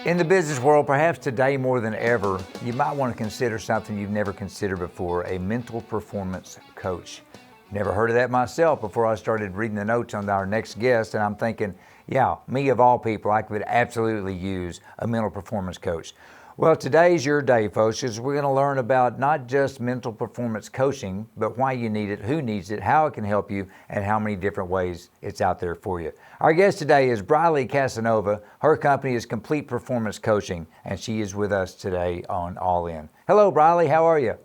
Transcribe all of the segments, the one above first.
In the business world, perhaps today more than ever, you might want to consider something you've never considered before, a mental performance coach. Never heard of that myself before I started reading the notes on our next guest, and I'm thinking, yeah, me of all people, I could absolutely use a mental performance coach. Well, today's your day, folks, because we're going to learn about not just mental performance coaching, but why you need it, who needs it, how it can help you, and how many different ways it's out there for you. Our guest today is Briley Casanova. Her company is Complete Performance Coaching, and she is with us today on All In. Hello, Briley. How are you?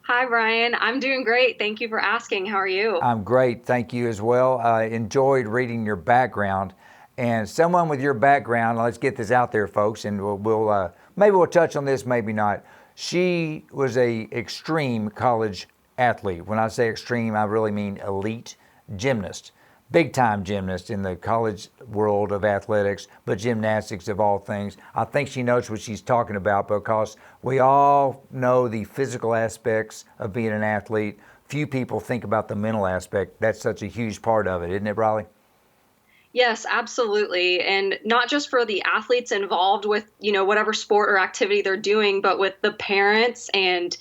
Hi, Brian. I'm doing great. Thank you for asking. How are you? I'm great. Thank you as well. I enjoyed reading your background. And someone with your background, let's get this out there, folks, and maybe we'll touch on this, maybe not. She was a extreme college athlete. When I say extreme, I really mean elite gymnast. Big time gymnast in the college world of athletics, but gymnastics of all things. I think she knows what she's talking about because we all know the physical aspects of being an athlete. Few people think about the mental aspect. That's such a huge part of it, isn't it, Briley? Yes, absolutely. And not just for the athletes involved with, whatever sport or activity they're doing, but with the parents and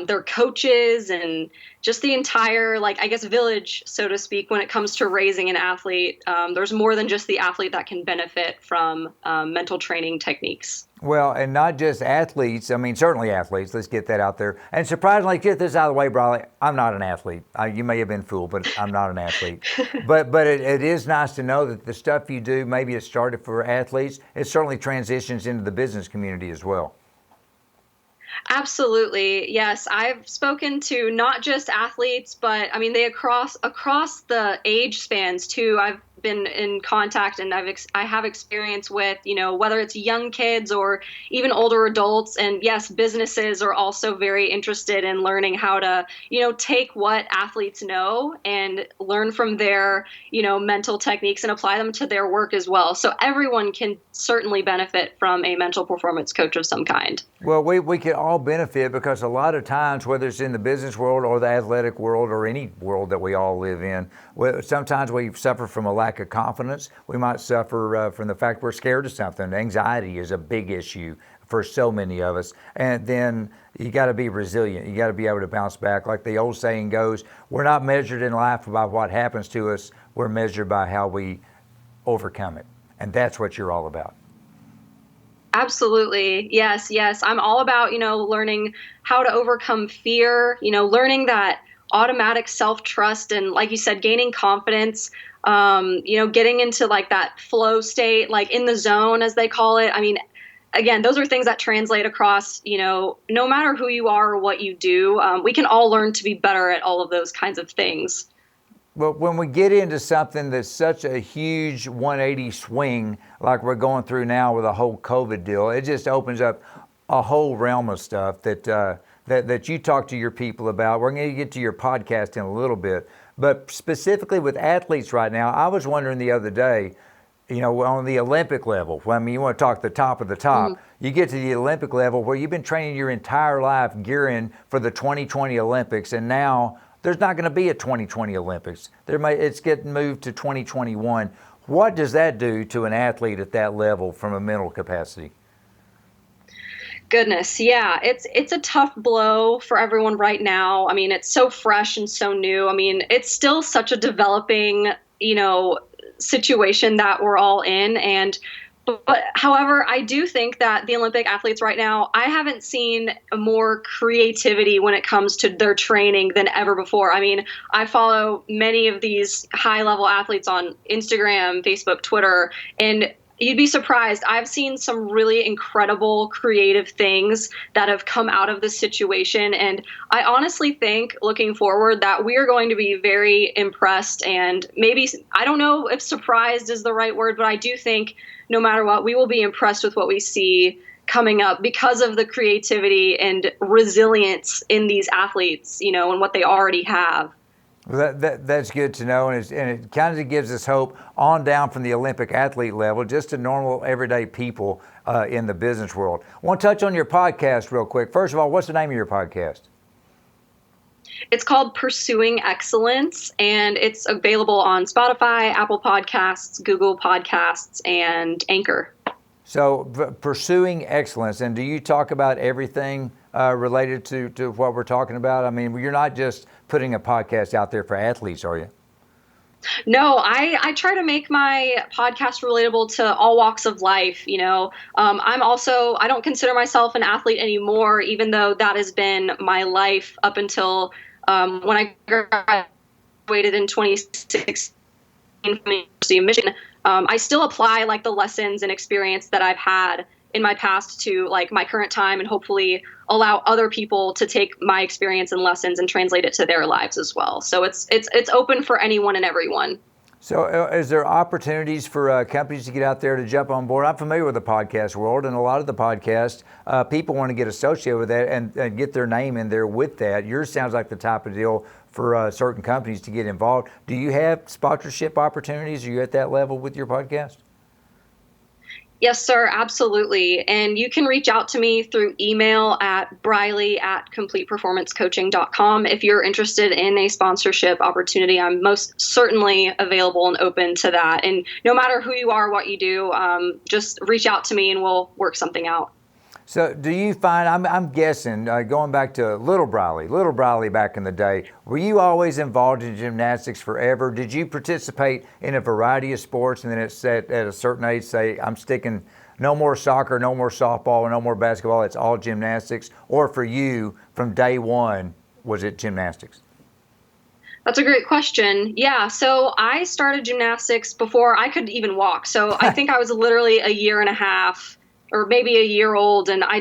their coaches and just the entire, village, so to speak, when it comes to raising an athlete. There's more than just the athlete that can benefit from mental training techniques. Well, and not just athletes. I mean, certainly athletes. Let's get that out there. And surprisingly, get this out of the way, Briley. I'm not an athlete. You may have been fooled, but I'm not an athlete. but it is nice to know that the stuff you do, maybe it started for athletes. It certainly transitions into the business community as well. Absolutely. Yes. I've spoken to not just athletes, but I mean, they across the age spans too. I've been in contact and I have experience with, whether it's young kids or even older adults. And yes, businesses are also very interested in learning how to, take what athletes know and learn from their, mental techniques and apply them to their work as well. So everyone can certainly benefit from a mental performance coach of some kind. Well, we can all benefit because a lot of times, whether it's in the business world or the athletic world or any world that we all live in, sometimes we suffer from a lack of confidence. We might suffer from the fact we're scared of something. Anxiety is a big issue for so many of us. And then you got to be resilient. You got to be able to bounce back. Like the old saying goes, we're not measured in life by what happens to us. We're measured by how we overcome it. And that's what you're all about. Absolutely. Yes. Yes. I'm all about, learning how to overcome fear, learning that automatic self-trust and, like you said, gaining confidence, getting into that flow state, like in the zone, as they call it. I mean, again, those are things that translate across, no matter who you are or what you do. We can all learn to be better at all of those kinds of things. Well, when we get into something that's such a huge 180 swing, like we're going through now with the whole COVID deal, it just opens up a whole realm of stuff that you talk to your people about. We're going to get to your podcast in a little bit, but specifically with athletes right now, I was wondering the other day, on the Olympic level, I mean, you want to talk the top of the top, You get to the Olympic level where you've been training your entire life gearing for the 2020 Olympics, and now there's not going to be a 2020 Olympics. It's getting moved to 2021. What does that do to an athlete at that level from a mental capacity? Goodness, yeah, it's a tough blow for everyone right now. I mean, it's so fresh and so new. I mean, it's still such a developing, situation that we're all in. But however, I do think that the Olympic athletes right now, I haven't seen more creativity when it comes to their training than ever before. I mean, I follow many of these high level athletes on Instagram, Facebook, Twitter, and you'd be surprised. I've seen some really incredible creative things that have come out of this situation. And I honestly think looking forward that we are going to be very impressed and maybe, I don't know if surprised is the right word, but I do think no matter what, we will be impressed with what we see coming up because of the creativity and resilience in these athletes, and what they already have. Well, that's good to know, and it kind of gives us hope on down from the Olympic athlete level, just to normal, everyday people in the business world. I want to touch on your podcast real quick. First of all, what's the name of your podcast? It's called Pursuing Excellence, and it's available on Spotify, Apple Podcasts, Google Podcasts, and Anchor. So pursuing excellence, and do you talk about everything related to what we're talking about? I mean, you're not just putting a podcast out there for athletes, are you? No, I try to make my podcast relatable to all walks of life. I don't consider myself an athlete anymore, even though that has been my life up until when I graduated in 2016 from the University of Michigan. I still apply like the lessons and experience that I've had in my past to like my current time, and hopefully allow other people to take my experience and lessons and translate it to their lives as well. So it's open for anyone and everyone. So is there opportunities for companies to get out there to jump on board? I'm familiar with the podcast world, and a lot of the podcasts, people want to get associated with that and get their name in there with that. Yours sounds like the type of deal for certain companies to get involved. Do you have sponsorship opportunities? Are you at that level with your podcast? Yes, sir, absolutely. And you can reach out to me through email at briley@completeperformancecoaching.com. If you're interested in a sponsorship opportunity, I'm most certainly available and open to that. And no matter who you are, what you do, just reach out to me and we'll work something out. So do you find, I'm guessing, going back to little Briley back in the day, were you always involved in gymnastics forever? Did you participate in a variety of sports and then at a certain age say, I'm sticking no more soccer, no more softball, no more basketball, it's all gymnastics? Or for you, from day one, was it gymnastics? That's a great question. Yeah, so I started gymnastics before I could even walk. So I think I was literally a year and a half or maybe a year old. And I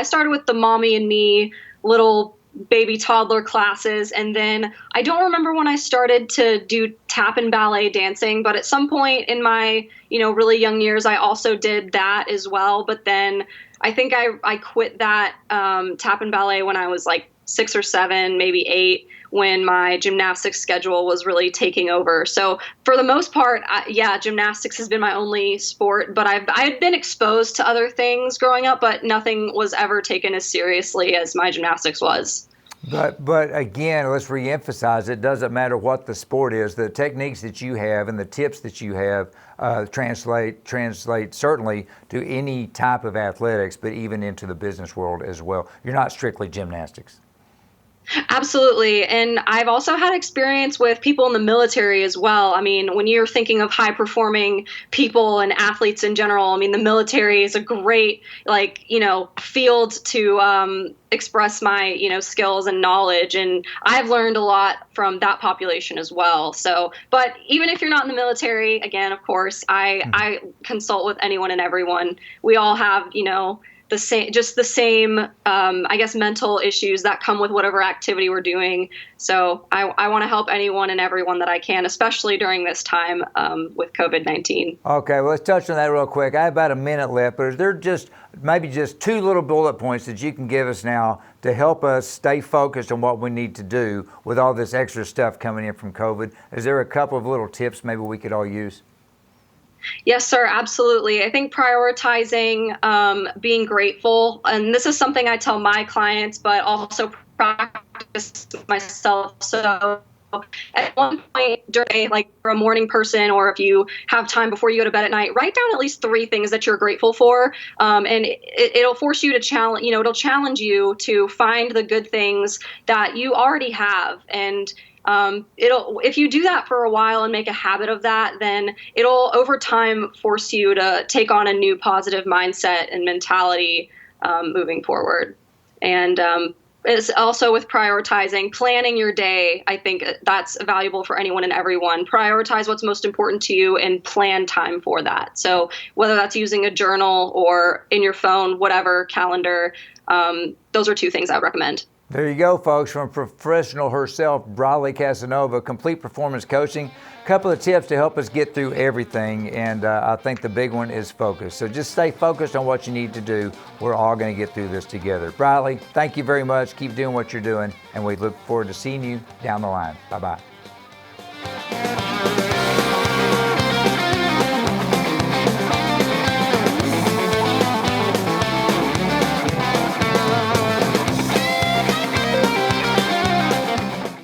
started with the mommy and me little baby toddler classes. And then I don't remember when I started to do tap and ballet dancing, but at some point in my, really young years, I also did that as well. But then I think I quit that tap and ballet when I was like 6 or 7, maybe 8, when my gymnastics schedule was really taking over. So for the most part, gymnastics has been my only sport, but I had been exposed to other things growing up, but nothing was ever taken as seriously as my gymnastics was. But again, let's reemphasize, it doesn't matter what the sport is. The techniques that you have and the tips that you have translate certainly to any type of athletics, but even into the business world as well. You're not strictly gymnastics. Absolutely. And I've also had experience with people in the military as well. I mean, when you're thinking of high performing people and athletes in general, I mean, the military is a great, field to express my, skills and knowledge. And I've learned a lot from that population as well. So, but even if you're not in the military, again, of course, I consult with anyone and everyone. We all have, the same, mental issues that come with whatever activity we're doing. So I want to help anyone and everyone that I can, especially during this time with COVID-19. Okay, well, let's touch on that real quick. I have about a minute left, but is there maybe just 2 little bullet points that you can give us now to help us stay focused on what we need to do with all this extra stuff coming in from COVID? Is there a couple of little tips maybe we could all use? Yes, sir, absolutely. I think prioritizing being grateful, and this is something I tell my clients, but also practice myself. So at one point during, like, for a morning person, or if you have time before you go to bed at night, write down at least 3 things that you're grateful for. And it'll force you to challenge, it'll challenge you to find the good things that you already have. And if you do that for a while and make a habit of that, then it'll over time force you to take on a new positive mindset and mentality moving forward. And it's also with prioritizing, planning your day. I think that's valuable for anyone and everyone. Prioritize what's most important to you and plan time for that. So whether that's using a journal or in your phone, whatever, calendar, those are 2 things I would recommend. There you go, folks, from professional herself, Briley Casanova, Complete Performance Coaching. A couple of tips to help us get through everything, and I think the big one is focus. So just stay focused on what you need to do. We're all going to get through this together. Briley, thank you very much. Keep doing what you're doing, and we look forward to seeing you down the line. Bye-bye.